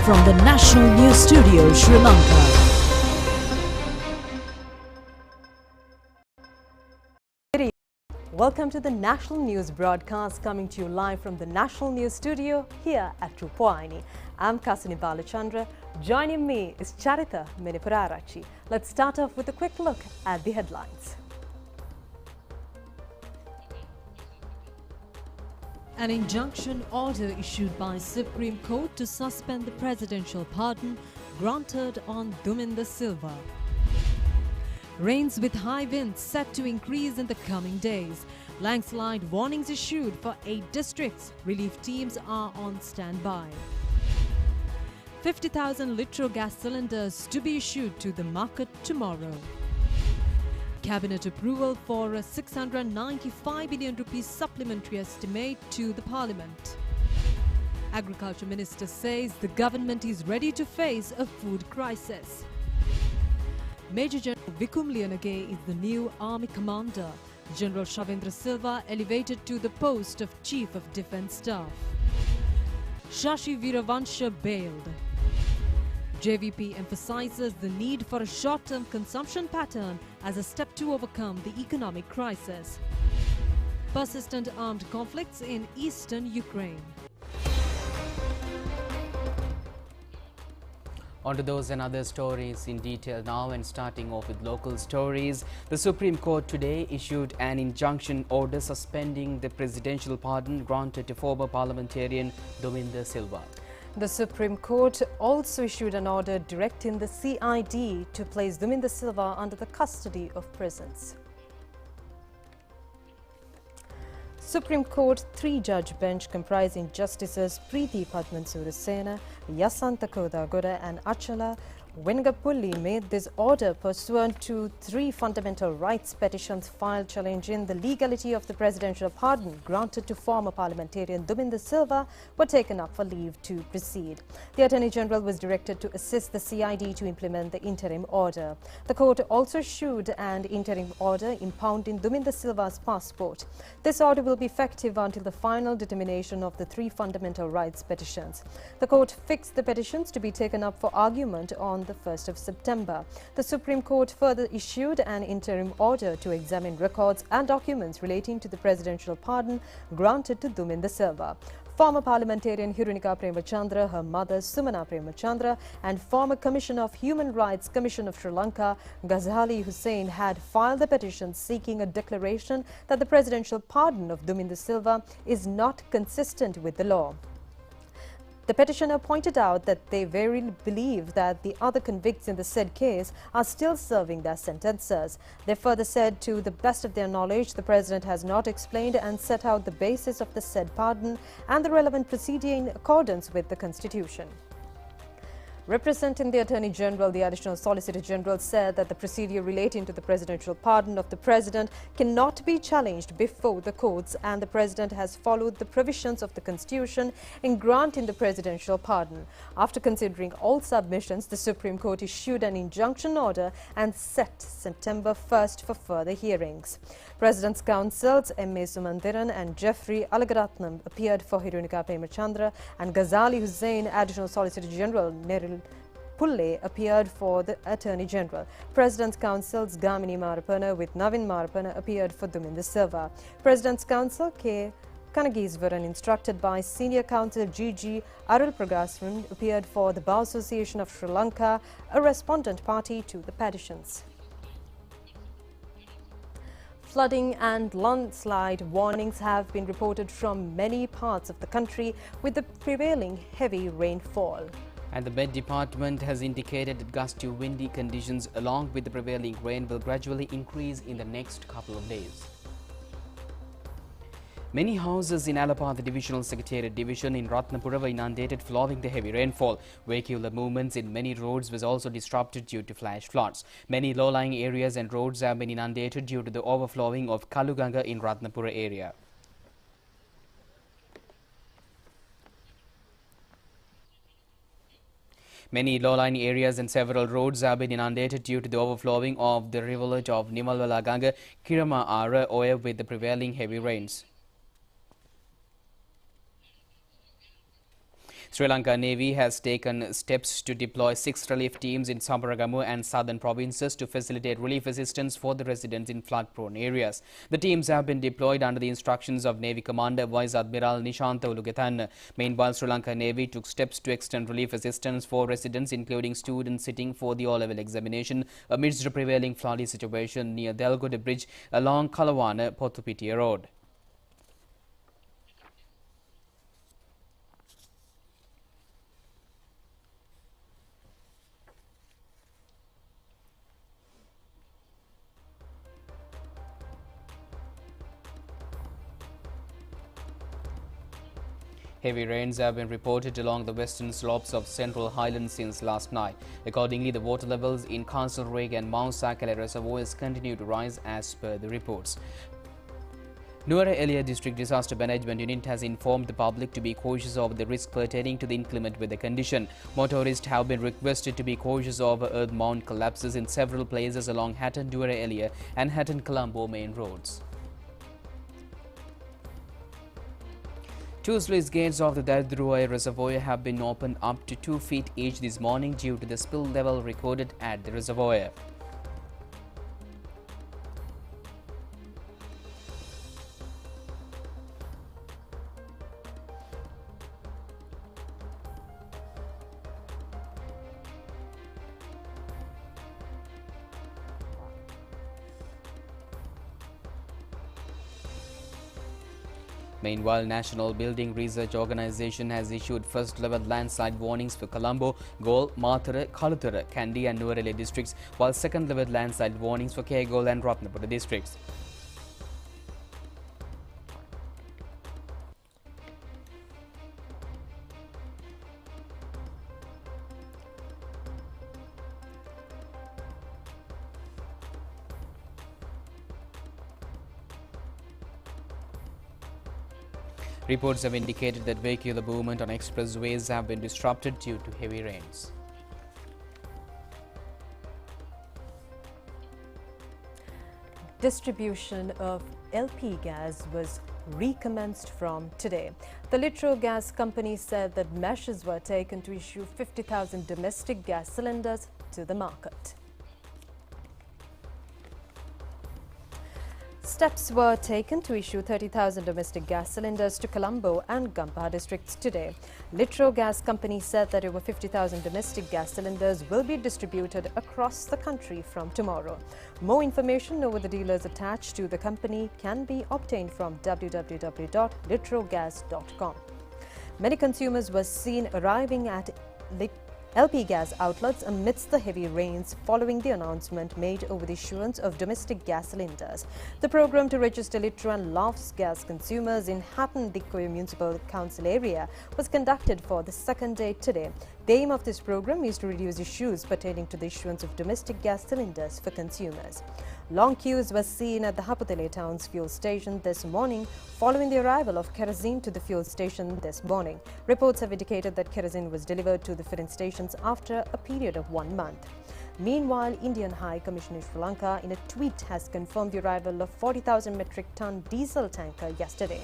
from the National News Studio, Sri Lanka. Welcome to the National News broadcast coming to you live from the National News Studio here at Rupavahini. I'm Kasuni Balachandra. Joining me is Charita Menipurarachi. Let's start off with a quick look at the headlines. An injunction order issued by Supreme Court to suspend the presidential pardon granted on Duminda Silva. Rains with high winds set to increase in the coming days. Landslide warnings issued for 8 districts. Relief teams are on standby. 50,000 litro gas cylinders to be issued to the market tomorrow. Cabinet approval for a 695 billion rupees supplementary estimate to the Parliament. Agriculture Minister says the government is ready to face a food crisis. Major General Vikum Lianage is the new Army Commander. General Shavendra Silva elevated to the post of Chief of Defence Staff. Shashi Veeravansha bailed. JVP emphasizes the need for a short-term consumption pattern as a step to overcome the economic crisis. Persistent armed conflicts in eastern Ukraine. On to those and other stories in detail now, and starting off with local stories. The Supreme Court today issued an injunction order suspending the presidential pardon granted to former parliamentarian Duminda Silva. The Supreme Court also issued an order directing the CID to place Duminda Silva under the custody of prisons. Supreme Court 3-judge bench comprising Justices Preeti Padman Surasena, Yasanta Kodagura and Achala Venugapulli made this order pursuant to 3 fundamental rights petitions filed challenging the legality of the presidential pardon granted to former parliamentarian Duminda Silva were taken up for leave to proceed. The Attorney General was directed to assist the CID to implement the interim order. The court also issued an interim order impounding Duminda Silva's passport. This order will be effective until the final determination of the 3 fundamental rights petitions. The court fixed the petitions to be taken up for argument on the 1st of September. The Supreme Court further issued an interim order to examine records and documents relating to the presidential pardon granted to Duminda Silva. Former parliamentarian Hirunika Premachandra, her mother Sumana Premachandra, and former Commissioner of Human Rights Commission of Sri Lanka, Ghazali Hussain, had filed the petition seeking a declaration that the presidential pardon of Duminda Silva is not consistent with the law. The petitioner pointed out that they verily believe that the other convicts in the said case are still serving their sentences. They further said, to the best of their knowledge, the President has not explained and set out the basis of the said pardon and the relevant procedure in accordance with the Constitution. Representing the Attorney General, the Additional Solicitor General said that the procedure relating to the presidential pardon of the President cannot be challenged before the courts, and the President has followed the provisions of the Constitution in granting the presidential pardon. After considering all submissions, the Supreme Court issued an injunction order and set September 1st for further hearings. President's counsels M.A. Sumandiran and Jeffrey Alagaratnam appeared for Hirunika Premachandra, and Ghazali Hussain, Additional Solicitor General Neril Pulle, appeared for the Attorney General. President's counsels Gamini Marapana with Navin Marapana appeared for Duminda Silva. President's counsel K. Kanagisvaran, instructed by Senior Counsel G.G. Arul Pragasran, appeared for the Bar Association of Sri Lanka, a respondent party to the petitions. Flooding and landslide warnings have been reported from many parts of the country with the prevailing heavy rainfall. And the Met Department has indicated that gusty windy conditions along with the prevailing rain will gradually increase in the next couple of days. Many houses in Alapatha Divisional Secretariat Division in Ratnapura were inundated following the heavy rainfall. Vehicular movements in many roads was also disrupted due to flash floods. Many low-lying areas and roads have been inundated due to the overflowing of Kaluganga in Ratnapura area. Many low-lying areas and several roads have been inundated due to the overflowing of the rivulet of Nimalwala Ganga, Kirama Ara Oya with the prevailing heavy rains. Sri Lanka Navy has taken steps to deploy 6 relief teams in Sabaragamu and southern provinces to facilitate relief assistance for the residents in flood-prone areas. The teams have been deployed under the instructions of Navy Commander Vice Admiral Nishanta Ulugethan. Meanwhile, Sri Lanka Navy took steps to extend relief assistance for residents, including students sitting for the O-level examination amidst the prevailing flooding situation near Delgoda Bridge along Kalawana Pothupitia Road. Heavy rains have been reported along the western slopes of Central Highlands since last night. Accordingly, the water levels in Castlelake and Mount Sakale reservoirs continue to rise as per the reports. Nuwara Eliya District Disaster Management Unit has informed the public to be cautious of the risk pertaining to the inclement weather condition. Motorists have been requested to be cautious of earth mound collapses in several places along Hatton-Nuwara Eliya and Hatton-Colombo main roads. Two sluice gates of the Daridruai reservoir have been opened up to 2 feet each this morning due to the spill level recorded at the reservoir. Meanwhile, National Building Research Organisation has issued first-level landslide warnings for Colombo, Gol, Mathura, Kaluthura, Kandy and Nuwara Eliya districts, while second-level landslide warnings for Kegol and Ratnapura districts. Reports have indicated that vehicular movement on expressways have been disrupted due to heavy rains. Distribution of LP gas was recommenced from today. The Litro Gas Company said that measures were taken to issue 50,000 domestic gas cylinders to the market. Steps were taken to issue 30,000 domestic gas cylinders to Colombo and Gampaha districts today. Litro Gas Company said that over 50,000 domestic gas cylinders will be distributed across the country from tomorrow. More information over the dealers attached to the company can be obtained from www.litrogas.com. Many consumers were seen arriving at LP gas outlets amidst the heavy rains following the announcement made over the issuance of domestic gas cylinders. The program to register Litro and Laughs gas consumers in Hatton-Dikkoya Municipal Council area was conducted for the second day today. The aim of this program is to reduce issues pertaining to the issuance of domestic gas cylinders for consumers. Long queues were seen at the Haputele town's fuel station this morning following the arrival of kerosene to the fuel station this morning. Reports have indicated that kerosene was delivered to the filling stations after a period of 1 month. Meanwhile, Indian High Commissioner Sri Lanka in a tweet has confirmed the arrival of 40,000 metric ton diesel tanker yesterday.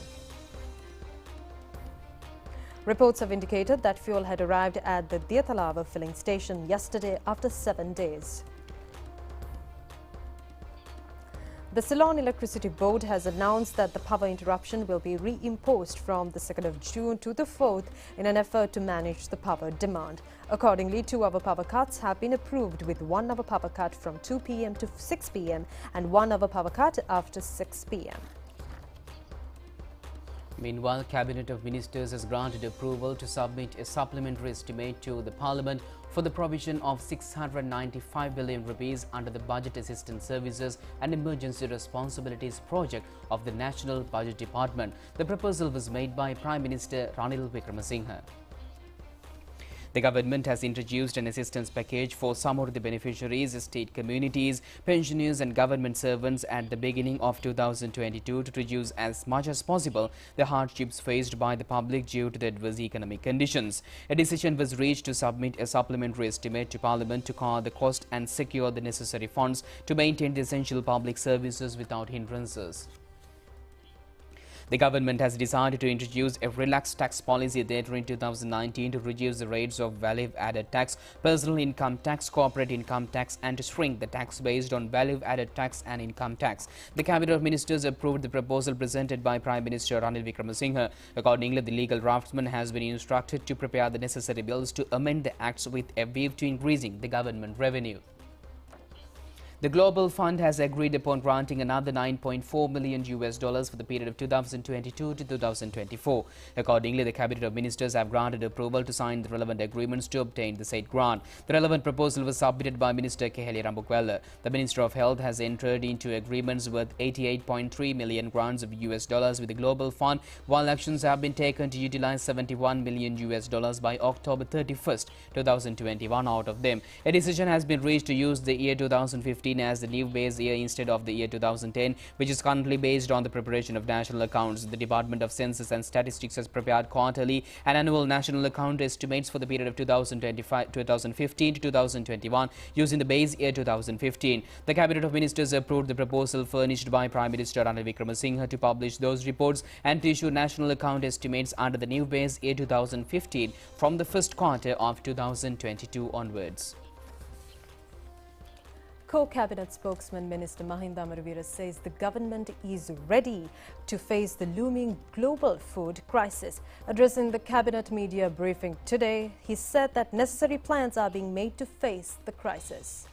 Reports have indicated that fuel had arrived at the Diatalava filling station yesterday after 7 days. The Ceylon Electricity Board has announced that the power interruption will be reimposed from the 2nd of June to the 4th in an effort to manage the power demand. Accordingly, 2-hour power cuts have been approved, with 1-hour power cut from 2 p.m. to 6 p.m. and 1-hour power cut after 6 p.m. Meanwhile, Cabinet of Ministers has granted approval to submit a supplementary estimate to the Parliament for the provision of 695 billion rupees under the Budget Assistance Services and Emergency Responsibilities project of the National Budget Department. The proposal was made by Prime Minister Ranil Wickremesinghe. The government has introduced an assistance package for some of the beneficiaries, state communities, pensioners and government servants at the beginning of 2022 to reduce as much as possible the hardships faced by the public due to the adverse economic conditions. A decision was reached to submit a supplementary estimate to Parliament to cover the cost and secure the necessary funds to maintain the essential public services without hindrances. The government has decided to introduce a relaxed tax policy later in 2019 to reduce the rates of value-added tax, personal income tax, corporate income tax and to shrink the tax based on value-added tax and income tax. The Cabinet of Ministers approved the proposal presented by Prime Minister Ranil Wickremesinghe. Accordingly, the legal draftsman has been instructed to prepare the necessary bills to amend the acts with a view to increasing the government revenue. The Global Fund has agreed upon granting another $9.4 million for the period of 2022 to 2024. Accordingly, the Cabinet of Ministers have granted approval to sign the relevant agreements to obtain the said grant. The relevant proposal was submitted by Minister Keheli Rambukwella. The Minister of Health has entered into agreements worth 88.3 million grants of US with the Global Fund, while actions have been taken to utilize 71 million US by October 31st, 2021 out of them. A decision has been reached to use the year 2015 as the new base year instead of the year 2010, which is currently based on the preparation of national accounts. The Department of Census and Statistics has prepared quarterly and annual national account estimates for the period of 2015 to 2021 using the base year 2015. The Cabinet of Ministers approved the proposal furnished by Prime Minister Ranil Wickremesinghe to publish those reports and to issue national account estimates under the new base year 2015 from the first quarter of 2022 onwards. Co-cabinet spokesman Minister Mahinda Amaravira says the government is ready to face the looming global food crisis. Addressing the cabinet media briefing today, he said that necessary plans are being made to face the crisis.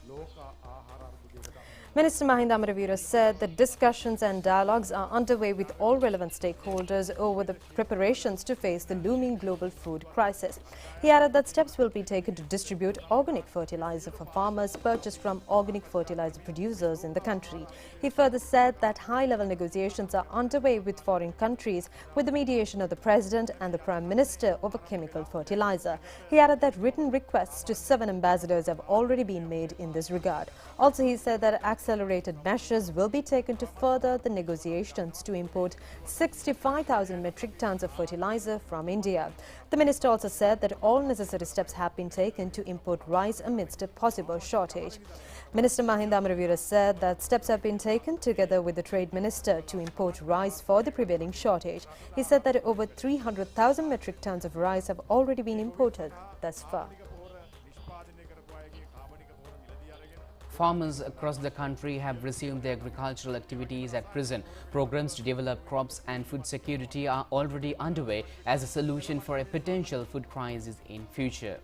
Minister Mahinda Amaravira said that discussions and dialogues are underway with all relevant stakeholders over the preparations to face the looming global food crisis. He added that steps will be taken to distribute organic fertilizer for farmers purchased from organic fertilizer producers in the country. He further said that high-level negotiations are underway with foreign countries with the mediation of the President and the Prime Minister over chemical fertilizer. He added that written requests to 7 ambassadors have already been made in this regard. Also, he said that accelerated measures will be taken to further the negotiations to import 65,000 metric tons of fertilizer from India. The minister also said that all necessary steps have been taken to import rice amidst a possible shortage. Minister Mahinda Amaravira said that steps have been taken together with the Trade Minister to import rice for the prevailing shortage. He said that over 300,000 metric tons of rice have already been imported thus far. Farmers across the country have resumed their agricultural activities at present. Programs to develop crops and food security are already underway as a solution for a potential food crisis in future.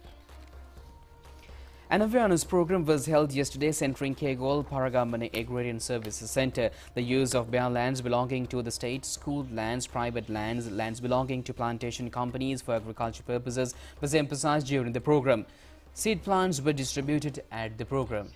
An awareness program was held yesterday centering Kegol Paragamane Agrarian Services Centre. The use of bare lands belonging to the state, school lands, private lands, lands belonging to plantation companies for agriculture purposes was emphasized during the program. Seed plants were distributed at the program.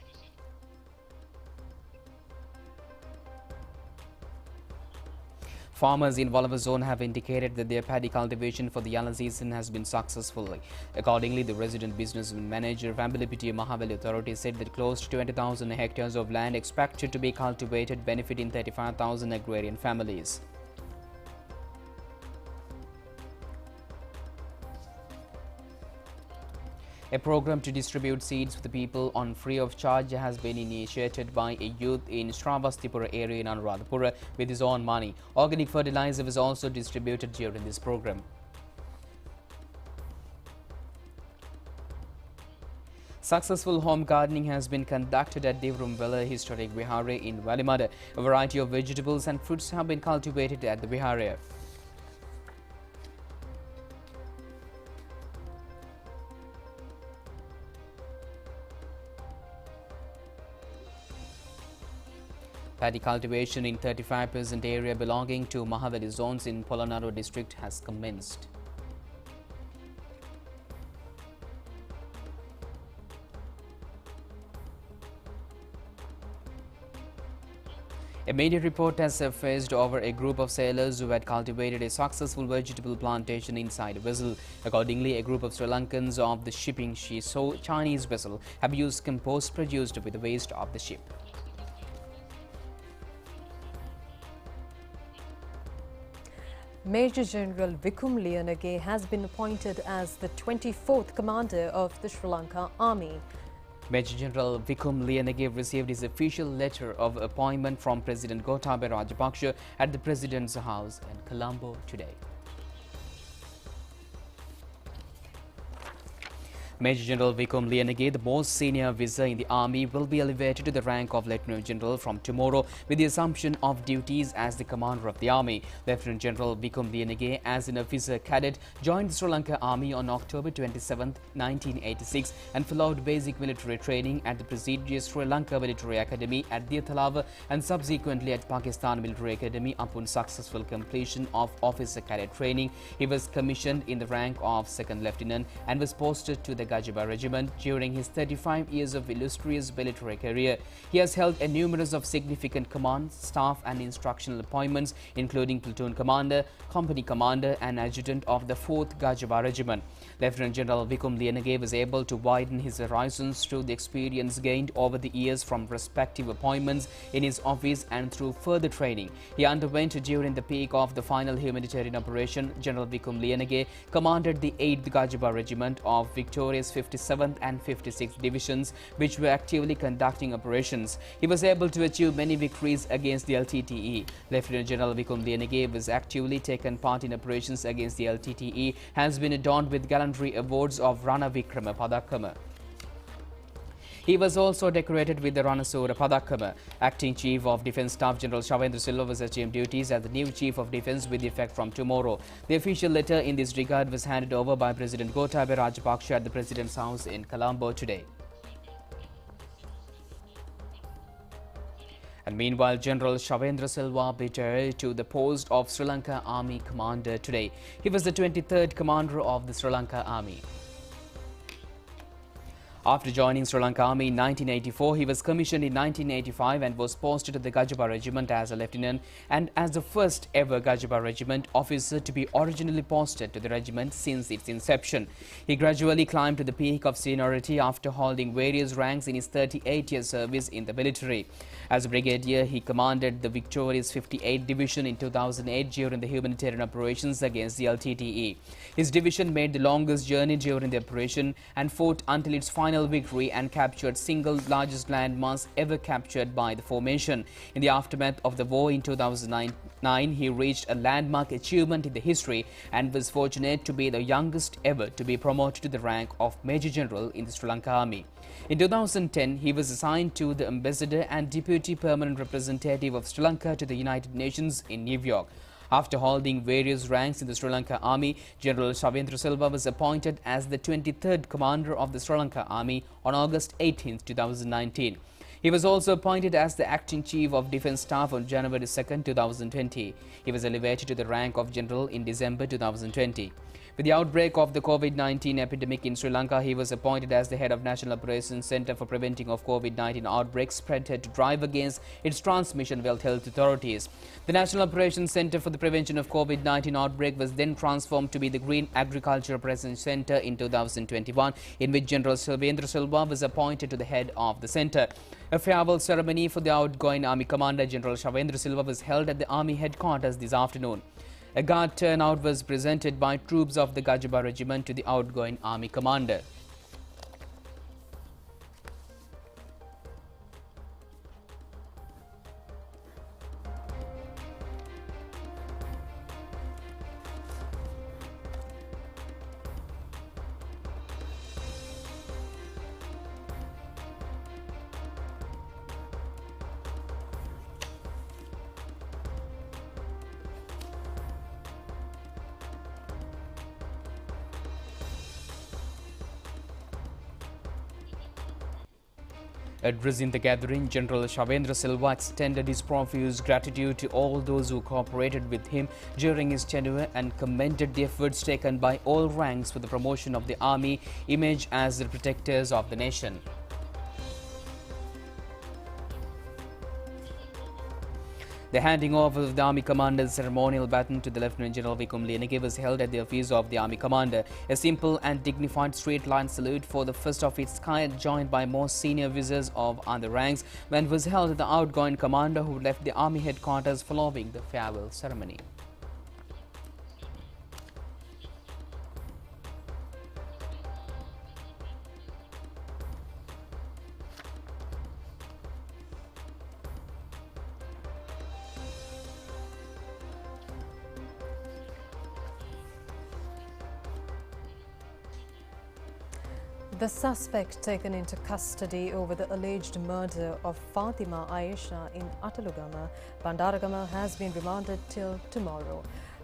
Farmers in Walava zone have indicated that their paddy cultivation for the Yala season has been successful. Accordingly, the resident business manager Vambilipiti Mahavali Authority said that close to 20,000 hectares of land expected to be cultivated, benefiting 35,000 agrarian families. A program to distribute seeds to the people on free of charge has been initiated by a youth in Shravastipura area in Anuradhapura with his own money. Organic fertilizer was also distributed during this program. Successful home gardening has been conducted at Devrumvela Historic Vihare in Valimada. A variety of vegetables and fruits have been cultivated at the Vihare. Paddy cultivation in 35% area belonging to Mahavali zones in Polonnaru district has commenced. A media report has surfaced over a group of sailors who had cultivated a successful vegetable plantation inside a vessel. Accordingly, a group of Sri Lankans of the shipping Chinese vessel have used compost produced with the waste of the ship. Major General Vikum Leonage has been appointed as the 24th commander of the Sri Lanka Army. Major General Vikum Liyanage received his official letter of appointment from President Gotabaya Rajapaksa at the President's house in Colombo today. Major General Vikum Liyanage, the most senior officer in the army, will be elevated to the rank of Lieutenant General from tomorrow with the assumption of duties as the commander of the army. Lieutenant General Vikum Liyanage, as an officer cadet, joined the Sri Lanka Army on October 27, 1986 and followed basic military training at the prestigious Sri Lanka Military Academy at Diathalava and subsequently at Pakistan Military Academy. Upon successful completion of officer cadet training, he was commissioned in the rank of second lieutenant and was posted to the Gajaba Regiment during his 35 years of illustrious military career. He has held a numerous of significant command, staff and instructional appointments, including platoon commander, company commander and adjutant of the 4th Gajaba Regiment. Lieutenant General Vikum Liyanage was able to widen his horizons through the experience gained over the years from respective appointments in his office and through further training he underwent during the peak of the final humanitarian operation. General Vikum Liyanage commanded the 8th Gajaba Regiment of Victoria's 57th and 56th Divisions, which were actively conducting operations. He was able to achieve many victories against the LTTE. Lieutenant General Vikum Liyanage was actively taken part in operations against the LTTE, has been adorned with gallantry awards of Rana Vikrama Padakama. He was also decorated with the Ranasura Padakama. Acting Chief of Defence Staff General Shavendra Silva was assumed duties as the new Chief of Defence with effect from tomorrow. The official letter in this regard was handed over by President Gotabaya Rajapaksa at the President's house in Colombo today. And meanwhile, General Shavendra Silva retired to the post of Sri Lanka Army Commander today. He was the 23rd Commander of the Sri Lanka Army. After joining Sri Lanka Army in 1984, he was commissioned in 1985 and was posted to the Gajaba Regiment as a lieutenant and as the first ever Gajaba Regiment officer to be originally posted to the regiment since its inception. He gradually climbed to the peak of seniority after holding various ranks in his 38-year service in the military. As a brigadier, he commanded the Victoria's 58th Division in 2008 during the humanitarian operations against the LTTE. His division made the longest journey during the operation and fought until its final victory and captured single largest landmass ever captured by the formation. In the aftermath of the war in 2009, he reached a landmark achievement in the history and was fortunate to be the youngest ever to be promoted to the rank of Major General in the Sri Lanka Army. In 2010, he was assigned to the Ambassador and Deputy Permanent Representative of Sri Lanka to the United Nations in New York. After holding various ranks in the Sri Lanka Army, General Shavendra Silva was appointed as the 23rd Commander of the Sri Lanka Army on August 18, 2019. He was also appointed as the Acting Chief of Defence Staff on January 2, 2020. He was elevated to the rank of General in December 2020. With the outbreak of the COVID-19 epidemic in Sri Lanka, he was appointed as the head of National Operations Centre for Preventing of COVID-19 Outbreaks Spread to drive against its transmission with health authorities. The National Operations Centre for the Prevention of COVID-19 Outbreak was then transformed to be the Green Agriculture Operations Centre in 2021, in which General Shavendra Silva was appointed to the head of the centre. A farewell ceremony for the outgoing Army Commander General Shavendra Silva was held at the Army headquarters this afternoon. A guard turnout was presented by troops of the Gajaba Regiment to the outgoing Army Commander. Addressing the gathering, General Shavendra Silva extended his profuse gratitude to all those who cooperated with him during his tenure and commended the efforts taken by all ranks for the promotion of the Army image as the protectors of the nation. The handing over of the Army Commander's ceremonial baton to the Lieutenant General Vikum Liyanage was held at the office of the Army Commander. A simple and dignified straight-line salute for the first of its kind, joined by most senior officers of other ranks, when was held at the outgoing commander who left the Army headquarters following the farewell ceremony. The suspect taken into custody over the alleged murder of Fatima Aisha in Atalugama, Bandaragama, has been remanded till tomorrow.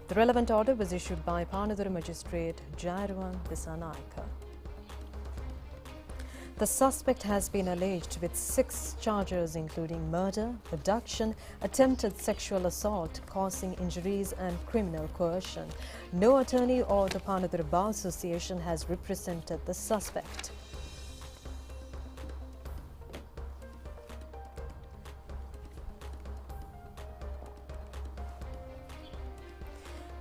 The relevant order was issued by Panadura Magistrate Jairuan Disanaika. The suspect has been alleged with 6 charges including murder, abduction, attempted sexual assault, causing injuries and criminal coercion. No attorney or the Panadura Bar Association has represented the suspect.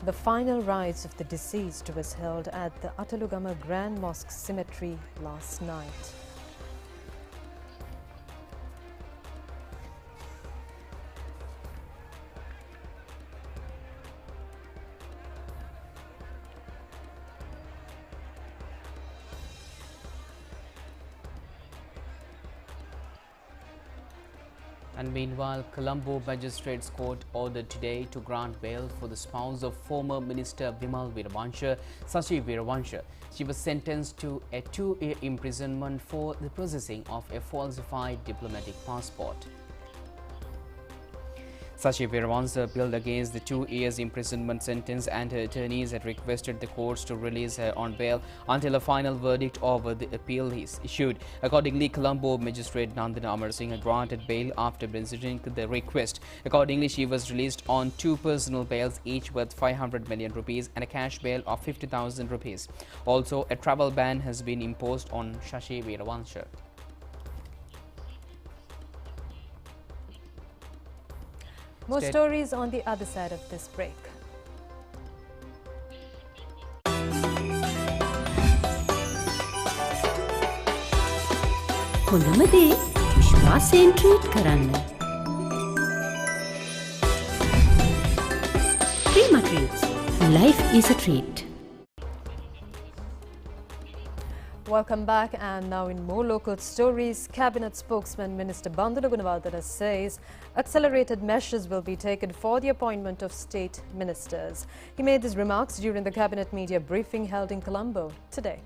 The final rites of the deceased was held at the Atalugama Grand Mosque Cemetery last night. And meanwhile, Colombo Magistrates Court ordered today to grant bail for the spouse of former Minister Bimal Veeravansha, Sashi Veeravansha. She was sentenced to a 2-year imprisonment for the processing of a falsified diplomatic passport. Sashi Veeravansha appealed against the 2 years imprisonment sentence, and her attorneys had requested the courts to release her on bail until a final verdict over the appeal is issued. Accordingly, Colombo Magistrate Nandana Amar Singh granted bail after considering the request. Accordingly, she was released on 2 personal bails, each worth 500 million rupees, and a cash bail of 50,000 rupees. Also, a travel ban has been imposed on Sashi Veeravansha. More stories on the other side of this break. කොළඹදී විශ්වාසයෙන් treat කරන්න. Prima Treats. Life is a treat. Welcome back, and now in more local stories, Cabinet spokesman Minister Bandula Gunawardena says accelerated measures will be taken for the appointment of state ministers. He made these remarks during the Cabinet media briefing held in Colombo today.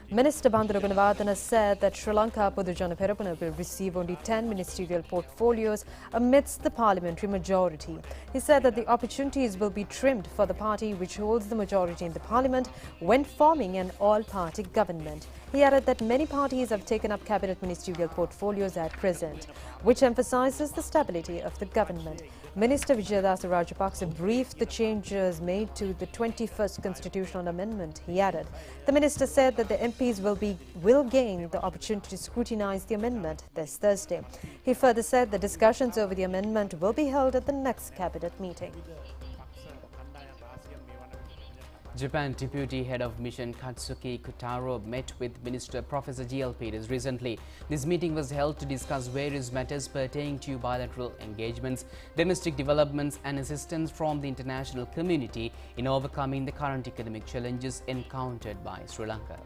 Minister Bandula Gunawardena said that Sri Lanka Podujana Perapuna will receive only 10 ministerial portfolios amidst the parliamentary majority. He said that the opportunities will be trimmed for the party which holds the majority in the parliament when forming an all-party government. He added that many parties have taken up cabinet ministerial portfolios at present, which emphasizes the stability of the government. Minister Vijayadasa Rajapaksa briefed the changes made to the 21st constitutional amendment. He added, the minister said that the MPs will gain the opportunity to scrutinize the amendment this Thursday. He further said the discussions over the amendment will be held at the next cabinet meeting. Japan Deputy Head of Mission Katsuki Kutaro met with Minister Professor G.L. Peters recently. This meeting was held to discuss various matters pertaining to bilateral engagements, domestic developments and assistance from the international community in overcoming the current economic challenges encountered by Sri Lanka.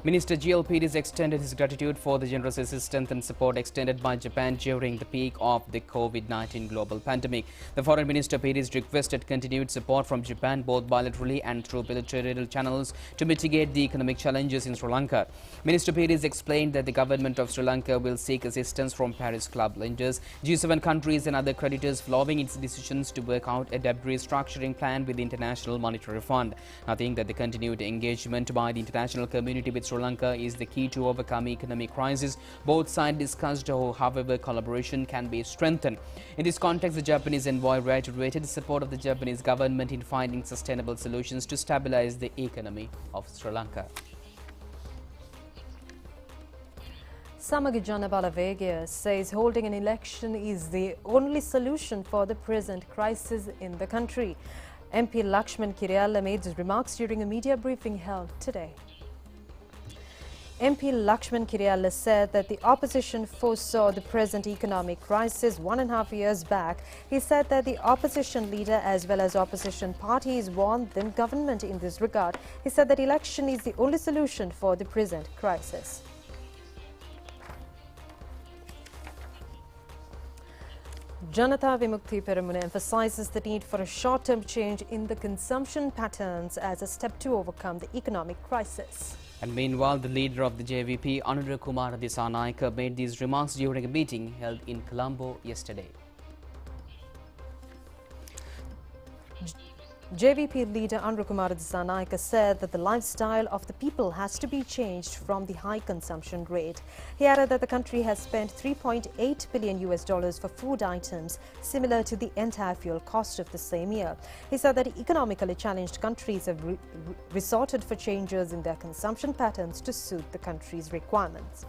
Minister G.L. Peters extended his gratitude for the generous assistance and support extended by Japan during the peak of the COVID-19 global pandemic. The Foreign Minister Peters requested continued support from Japan both bilaterally and through bilateral channels to mitigate the economic challenges in Sri Lanka. Minister Peters explained that the government of Sri Lanka will seek assistance from Paris Club lenders, G7 countries and other creditors following its decisions to work out a debt restructuring plan with the International Monetary Fund. Nothing that the continued engagement by the international community with Sri Lanka is the key to overcome economic crisis. Both sides discussed how, however, collaboration can be strengthened. In this context, the Japanese envoy reiterated the support of the Japanese government in finding sustainable solutions to stabilize the economy of Sri Lanka. Samagi Janabala Vegya says holding an election is the only solution for the present crisis in the country. MP Lakshman Kiriyalla made his remarks during a media briefing held today. MP Lakshman Kiriyalla said that the opposition foresaw the present economic crisis 1.5 years back. He said that the opposition leader as well as opposition parties warned the government in this regard. He said that election is the only solution for the present crisis. Janata Vimukthi Peramuna emphasizes the need for a short-term change in the consumption patterns as a step to overcome the economic crisis. And meanwhile, the leader of the JVP, Anura Kumar Dissanayake, made these remarks during a meeting held in Colombo yesterday. JVP leader Anura Dissanayake said that the lifestyle of the people has to be changed from the high consumption rate. He added that the country has spent $3.8 billion for food items, similar to the entire fuel cost of the same year. He said that economically challenged countries have resorted for changes in their consumption patterns to suit the country's requirements.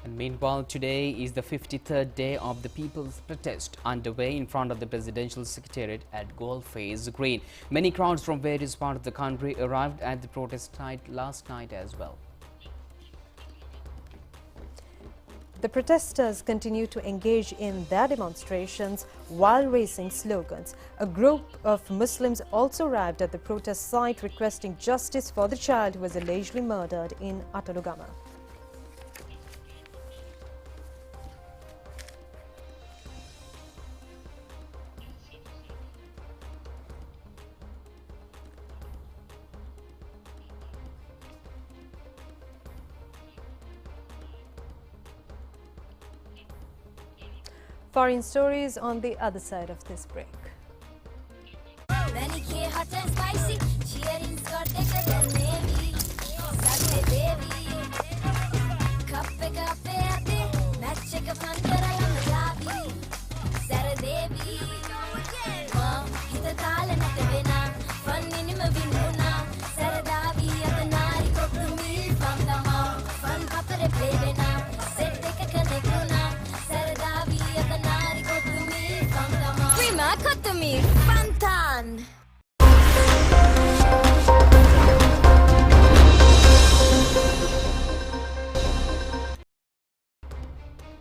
And meanwhile, today is the 53rd day of the people's protest underway in front of the presidential secretariat at Goldface Green. Many crowds from various parts of the country arrived at the protest site last night as well. The protesters continue to engage in their demonstrations while raising slogans. A group of Muslims also arrived at the protest site requesting justice for the child who was allegedly murdered in Atalugama. Foreign stories on the other side of this break.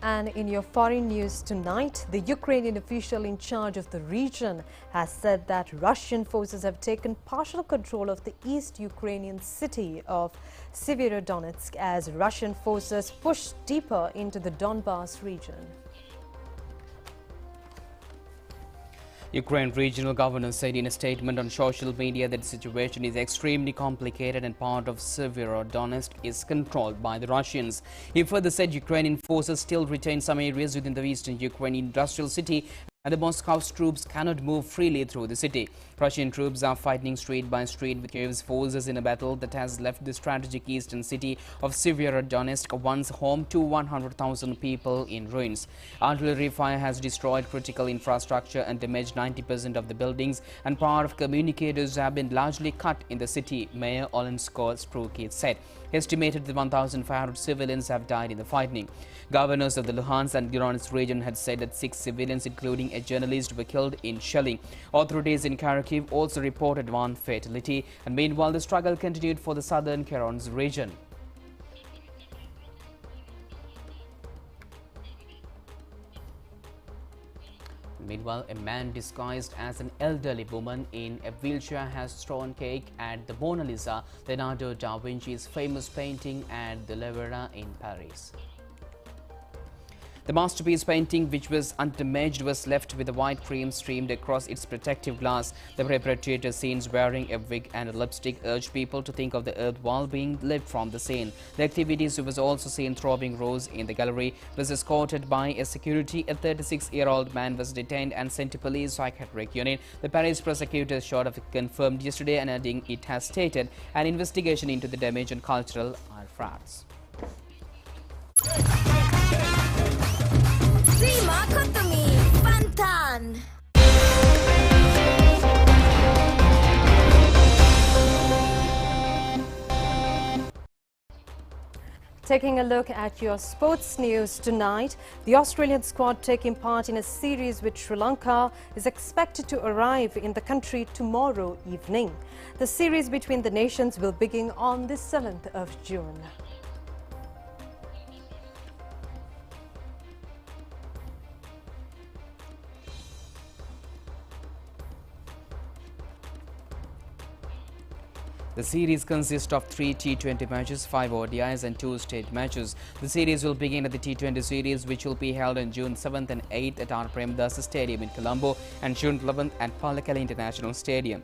And in your foreign news tonight, the Ukrainian official in charge of the region has said that Russian forces have taken partial control of the East Ukrainian city of Severodonetsk as Russian forces push deeper into the Donbas region. Ukraine regional governor said in a statement on social media that the situation is extremely complicated and part of Severodonetsk is controlled by the Russians. He further said Ukrainian forces still retain some areas within the eastern Ukrainian industrial city and the Moscow's troops cannot move freely through the city. Russian troops are fighting street by street with Kiev's forces in a battle that has left the strategic eastern city of Severodonetsk, once home to 100,000 people, in ruins. Artillery fire has destroyed critical infrastructure and damaged 90% of the buildings, and power of communicators have been largely cut in the city, Mayor Olensko Spruki said. He estimated that 1,500 civilians have died in the fighting. Governors of the Luhansk and Donetsk region had said that 6 civilians, including a journalist, were killed in shelling. Authorities in Kharkiv also reported 1 fatality, and meanwhile the struggle continued for the southern Kherson region. Meanwhile, a man disguised as an elderly woman in a wheelchair has thrown cake at the Mona Lisa, Leonardo da Vinci's famous painting at the Louvre in Paris. The masterpiece painting, which was undamaged, was left with a white cream streamed across its protective glass. The perpetrator, seen wearing a wig and a lipstick, urged people to think of the earth while being led from the scene. The activities was also seen throwing rose in the gallery, was escorted by a security. A 36-year-old man was detained and sent to police psychiatric unit. The Paris prosecutor's short of confirmed yesterday, and adding it has stated an investigation into the damage on cultural artifacts. Taking a look at your sports news tonight, the Australian squad taking part in a series with Sri Lanka is expected to arrive in the country tomorrow evening. The series between the nations will begin on the 7th of June. The The series consists of 3 T20 matches, 5 ODIs and 2 state matches. The series will begin at the T20 series, which will be held on June 7th and 8th at R. Premdas Stadium in Colombo and June 11th at Pallekele International Stadium.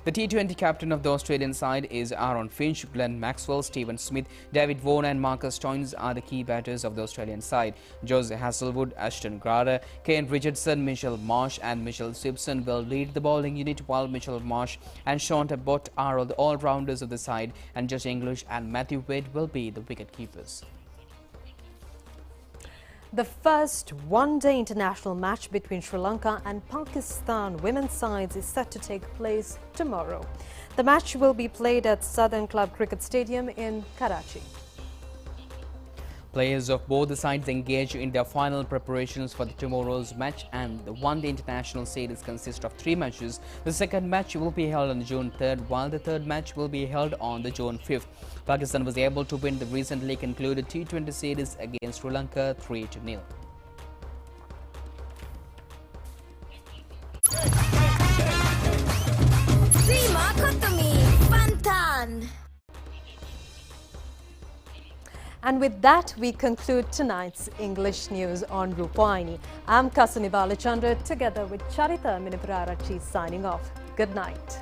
The T20 captain of the Australian side is Aaron Finch. Glenn Maxwell, Stephen Smith, David Vaughan and Marcus Stoinis are the key batters of the Australian side. Jose Hasselwood, Ashton Grader, Kane Richardson, Mitchell Marsh and Mitchell Simpson will lead the bowling unit, while Mitchell Marsh and Sean Abbott are all the all-rounders of the side, and Josh English and Matthew Wade will be the wicket-keepers. The first one-day international match between Sri Lanka and Pakistan women's sides is set to take place tomorrow. The match will be played at Southern Club Cricket Stadium in Karachi. Players of both the sides engage in their final preparations for tomorrow's match, and the one-day international series consists of 3 matches. The second match will be held on June 3rd, while the third match will be held on the June 5th. Pakistan was able to win the recently concluded T20 series against Sri Lanka 3-0. And with that, we conclude tonight's English news on Rupavahini. I'm Kasani Balachandra, together with Charita Minipurarachi, signing off. Good night.